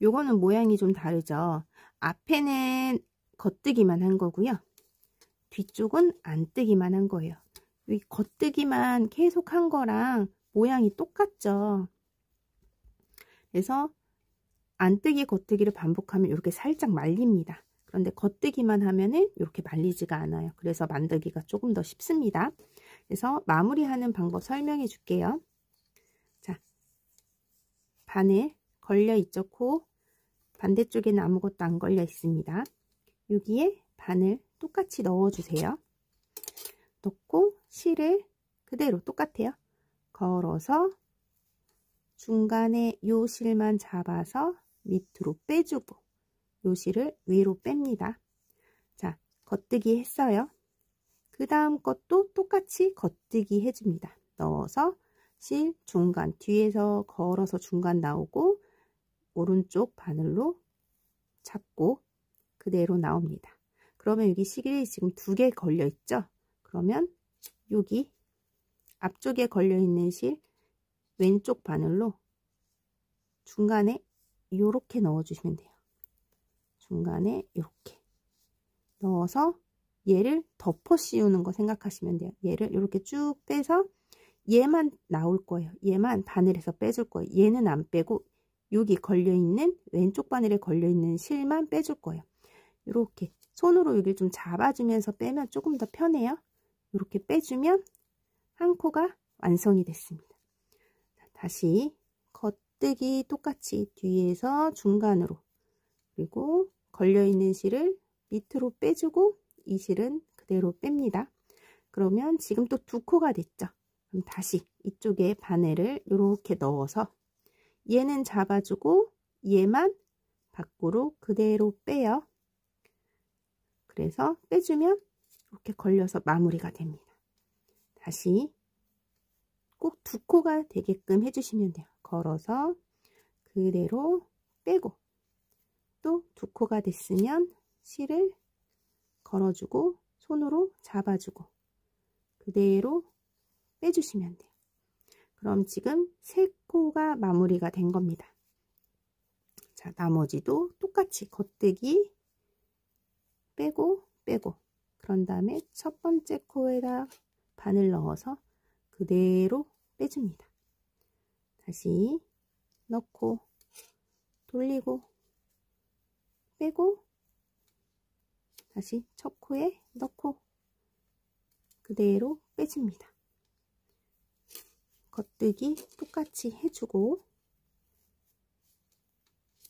요거는 모양이 좀 다르죠. 앞에는 겉뜨기만 한 거고요. 뒤쪽은 안뜨기만 한 거예요. 이 겉뜨기만 계속 한 거랑 모양이 똑같죠. 그래서 안뜨기 겉뜨기를 반복하면 이렇게 살짝 말립니다. 그런데 겉뜨기만 하면은 이렇게 말리지가 않아요. 그래서 만들기가 조금 더 쉽습니다. 그래서 마무리하는 방법 설명해 줄게요. 자, 바늘 걸려 있죠. 코 반대쪽에는 아무것도 안 걸려 있습니다. 여기에 바늘 똑같이 넣어 주세요. 넣고 실을 그대로 똑같아요. 걸어서 중간에 요 실만 잡아서 밑으로 빼주고 요 실을 위로 뺍니다. 자, 겉뜨기 했어요. 그 다음 것도 똑같이 겉뜨기 해줍니다. 넣어서 실 중간 뒤에서 걸어서 중간 나오고 오른쪽 바늘로 잡고 그대로 나옵니다. 그러면 여기 실이 지금 2개 걸려 있죠. 그러면 여기 앞쪽에 걸려 있는 실 왼쪽 바늘로 중간에 이렇게 넣어 주시면 돼요. 중간에 이렇게 넣어서 얘를 덮어 씌우는 거 생각하시면 돼요. 얘를 이렇게 쭉 빼서 얘만 나올 거예요. 얘만 바늘에서 빼줄 거예요. 얘는 안 빼고 여기 걸려있는 왼쪽 바늘에 걸려있는 실만 빼줄 거예요. 이렇게 손으로 여기를 좀 잡아주면서 빼면 조금 더 편해요. 이렇게 빼주면 한 코가 완성이 됐습니다. 다시 겉뜨기 똑같이 뒤에서 중간으로 그리고 걸려있는 실을 밑으로 빼주고 이 실은 그대로 뺍니다. 그러면 지금 또 2코가 됐죠. 그럼 다시 이쪽에 바늘을 이렇게 넣어서 얘는 잡아주고 얘만 밖으로 그대로 빼요. 그래서 빼주면 이렇게 걸려서 마무리가 됩니다. 다시 꼭 2코가 되게끔 해주시면 돼요. 걸어서 그대로 빼고 또 2코가 됐으면 실을 걸어주고 손으로 잡아주고 그대로 빼주시면 돼요. 그럼 지금 3코가 마무리가 된 겁니다. 자, 나머지도 똑같이 겉뜨기 빼고 빼고 그런 다음에 첫 번째 코에다 바늘 넣어서 그대로 빼줍니다. 다시 넣고 돌리고 빼고 다시 첫 코에 넣고 그대로 빼줍니다. 겉뜨기 똑같이 해주고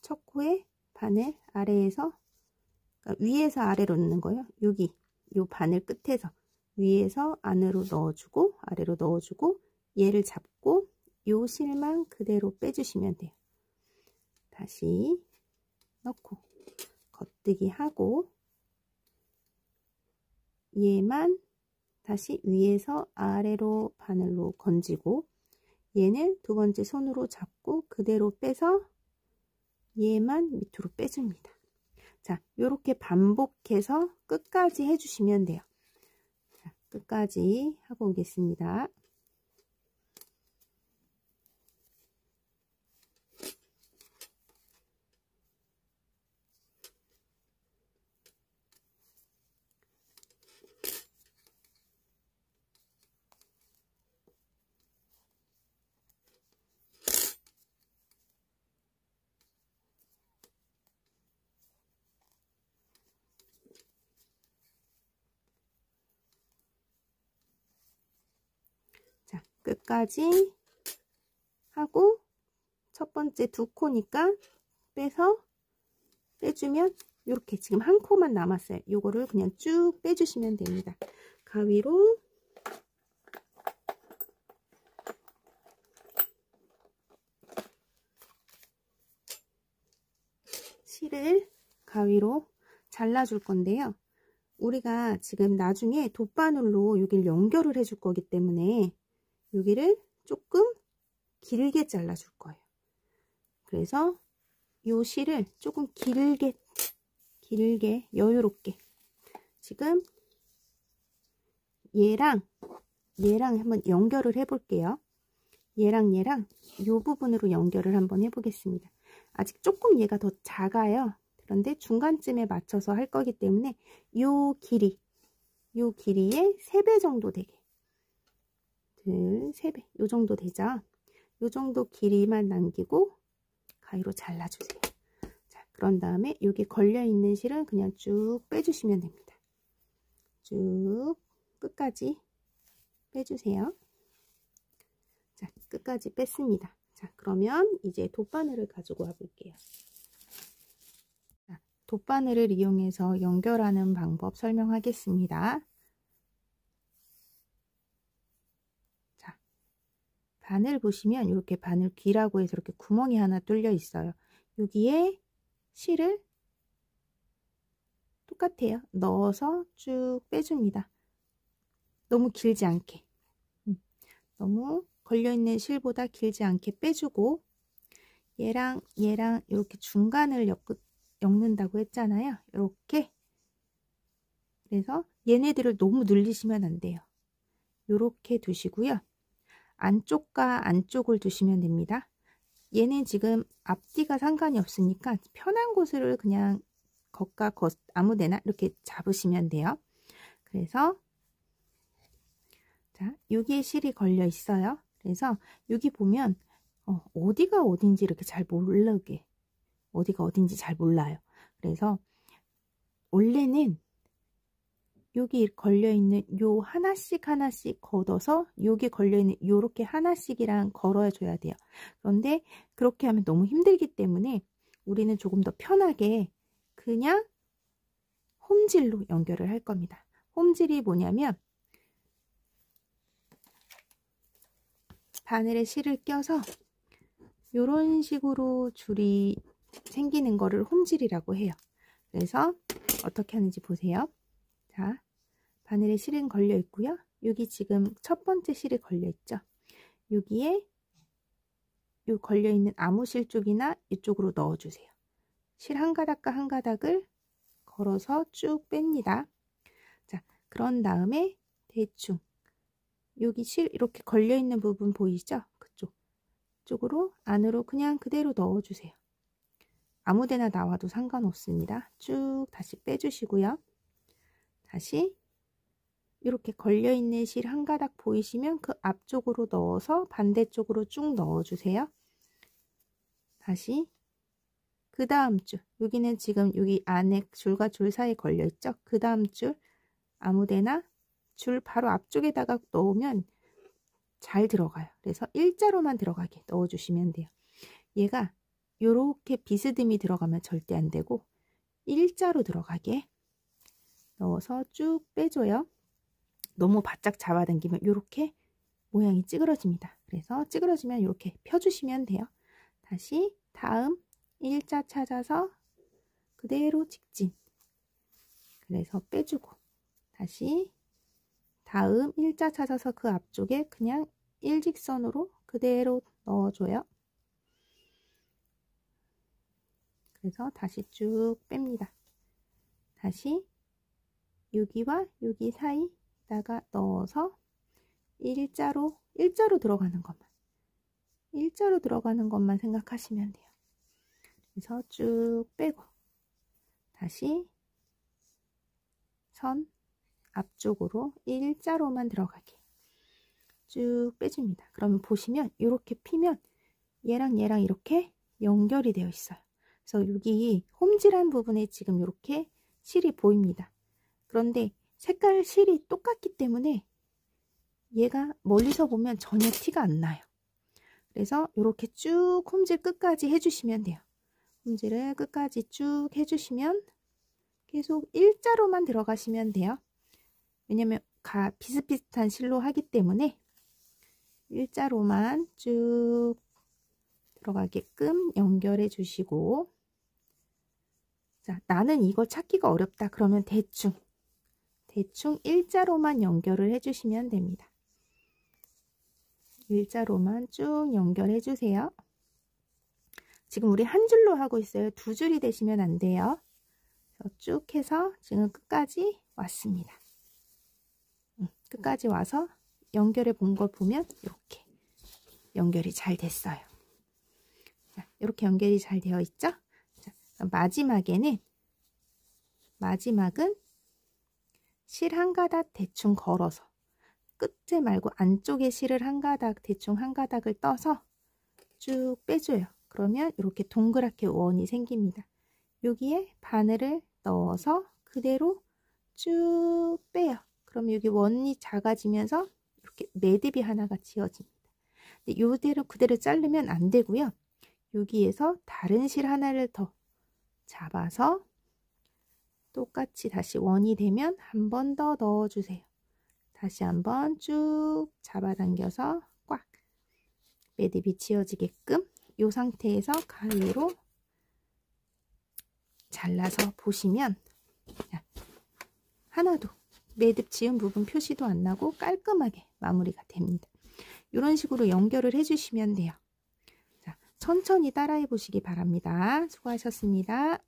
첫 코에 바늘 아래에서 그러니까 위에서 아래로 넣는 거예요. 여기 요 바늘 끝에서 위에서 안으로 넣어주고 아래로 넣어주고 얘를 잡고 요 실만 그대로 빼주시면 돼요. 다시 넣고 겉뜨기 하고 얘만 다시 위에서 아래로 바늘로 건지고 얘는 2번째 손으로 잡고 그대로 빼서 얘만 밑으로 빼줍니다. 자, 요렇게 반복해서 끝까지 해주시면 돼요. 자, 끝까지 하고 오겠습니다. 자, 끝까지 하고 첫 번째 2코니까 빼주면 이렇게 지금 1코만 남았어요. 요거를 그냥 쭉 빼주시면 됩니다. 가위로 실을 가위로 잘라줄 건데요. 우리가 지금 나중에 돗바늘로 여기를 연결을 해줄 거기 때문에 여기를 조금 길게 잘라줄 거예요. 그래서 요 실을 조금 길게 여유롭게 지금 얘랑 한번 연결을 해 볼게요. 얘랑 요 부분으로 연결을 한번 해 보겠습니다. 아직 조금 얘가 더 작아요. 그런데 중간쯤에 맞춰서 할 거기 때문에 요 길이의 3배 정도 되게, 3배 요 정도 되죠. 요 정도 길이만 남기고 가위로 잘라주세요. 자, 그런 다음에 여기 걸려있는 실은 그냥 쭉 빼주시면 됩니다. 쭉 끝까지 빼주세요. 자, 끝까지 뺐습니다. 자, 그러면 이제 돗바늘을 가지고 와 볼게요. 자, 돗바늘을 이용해서 연결하는 방법 설명하겠습니다. 자, 바늘 보시면 이렇게 바늘 귀라고 해서 이렇게 구멍이 하나 뚫려 있어요. 여기에 실을 똑같아요. 넣어서 쭉 빼줍니다. 너무 길지 않게. 너무 걸려있는 실보다 길지 않게 빼주고, 얘랑 이렇게 중간을 엮는다고 했잖아요. 이렇게. 그래서 얘네들을 너무 늘리시면 안 돼요. 이렇게 두시고요. 안쪽과 안쪽을 두시면 됩니다. 얘는 지금 앞뒤가 상관이 없으니까 편한 곳을 그냥 겉과 겉 아무데나 이렇게 잡으시면 돼요. 그래서 자, 여기에 실이 걸려 있어요. 그래서 여기 보면 어디가 어딘지 이렇게 잘 모르게, 어디가 어딘지 잘 몰라요. 그래서 원래는 여기 걸려있는 요 하나씩 걷어서 여기 걸려있는 요렇게 하나씩이랑 걸어줘야 돼요. 그런데 그렇게 하면 너무 힘들기 때문에 우리는 조금 더 편하게 그냥 홈질로 연결을 할 겁니다. 홈질이 뭐냐면 바늘에 실을 껴서 요런 식으로 줄이 생기는 거를 홈질이라고 해요. 그래서 어떻게 하는지 보세요. 자, 바늘에 실은 걸려 있고요. 여기 지금 첫 번째 실이 걸려 있죠. 여기에 요 걸려 있는 아무실 쪽이나 이쪽으로 넣어 주세요. 실 한 가닥과 한 가닥을 걸어서 쭉 뺍니다. 자, 그런 다음에 대충 여기 실 이렇게 걸려 있는 부분 보이죠? 그쪽 쪽으로 안으로 그냥 그대로 넣어 주세요. 아무데나 나와도 상관없습니다. 쭉 다시 빼주시고요. 다시 이렇게 걸려있는 실 한 가닥 보이시면 그 앞쪽으로 넣어서 반대쪽으로 쭉 넣어주세요. 다시 그 다음 줄, 여기는 지금 여기 안에 줄과 줄 사이에 걸려있죠. 그 다음 줄 아무데나 줄 바로 앞쪽에다가 넣으면 잘 들어가요. 그래서 일자로만 들어가게 넣어주시면 돼요. 얘가 요렇게 비스듬히 들어가면 절대 안 되고 일자로 들어가게 넣어서 쭉 빼줘요. 너무 바짝 잡아당기면 이렇게 모양이 찌그러집니다. 그래서 찌그러지면 이렇게 펴주시면 돼요. 다시 다음 일자 찾아서 그대로 직진. 그래서 빼주고 다시 다음 일자 찾아서 그 앞쪽에 그냥 일직선으로 그대로 넣어줘요. 그래서 다시 쭉 뺍니다. 다시 여기와 여기 사이에다가 넣어서 일자로 들어가는 것만 생각하시면 돼요. 그래서 쭉 빼고 다시 선 앞쪽으로 일자로만 들어가게 쭉 빼줍니다. 그러면 보시면 이렇게 피면 얘랑 이렇게 연결이 되어 있어요. 그래서 여기 홈질한 부분에 지금 이렇게 실이 보입니다. 그런데 색깔 실이 똑같기 때문에 얘가 멀리서 보면 전혀 티가 안 나요. 그래서 이렇게 쭉 홈질 끝까지 해주시면 돼요. 홈질을 끝까지 쭉 해주시면 계속 일자로만 들어가시면 돼요. 왜냐면 비슷비슷한 실로 하기 때문에 일자로만 쭉 들어가게끔 연결해 주시고, 자, 나는 이거 찾기가 어렵다 그러면 대충 일자로만 연결을 해주시면 됩니다. 일자로만 쭉 연결해 주세요. 지금 우리 한 줄로 하고 있어요. 두 줄이 되시면 안 돼요. 쭉 해서 지금 끝까지 왔습니다. 끝까지 와서 연결해 본 걸 보면 이렇게 연결이 잘 됐어요. 자, 이렇게 연결이 잘 되어 있죠? 자, 마지막은 실 한 가닥 대충 걸어서 끝에 말고 안쪽에 실을 한 가닥 대충 한 가닥을 떠서 쭉 빼줘요. 그러면 이렇게 동그랗게 원이 생깁니다. 여기에 바늘을 넣어서 그대로 쭉 빼요. 그럼 여기 원이 작아지면서 이렇게 매듭이 하나가 지어집니다. 근데 이대로 그대로 자르면 안 되고요. 여기에서 다른 실 하나를 더 잡아서 똑같이 다시 원이 되면 한 번 더 넣어주세요. 다시 한번 쭉 잡아당겨서 꽉 매듭이 지어지게끔 이 상태에서 가위로 잘라서 보시면 하나도 매듭 지은 부분 표시도 안 나고 깔끔하게 마무리가 됩니다. 이런 식으로 연결을 해주시면 돼요. 자, 천천히 따라해 보시기 바랍니다. 수고하셨습니다.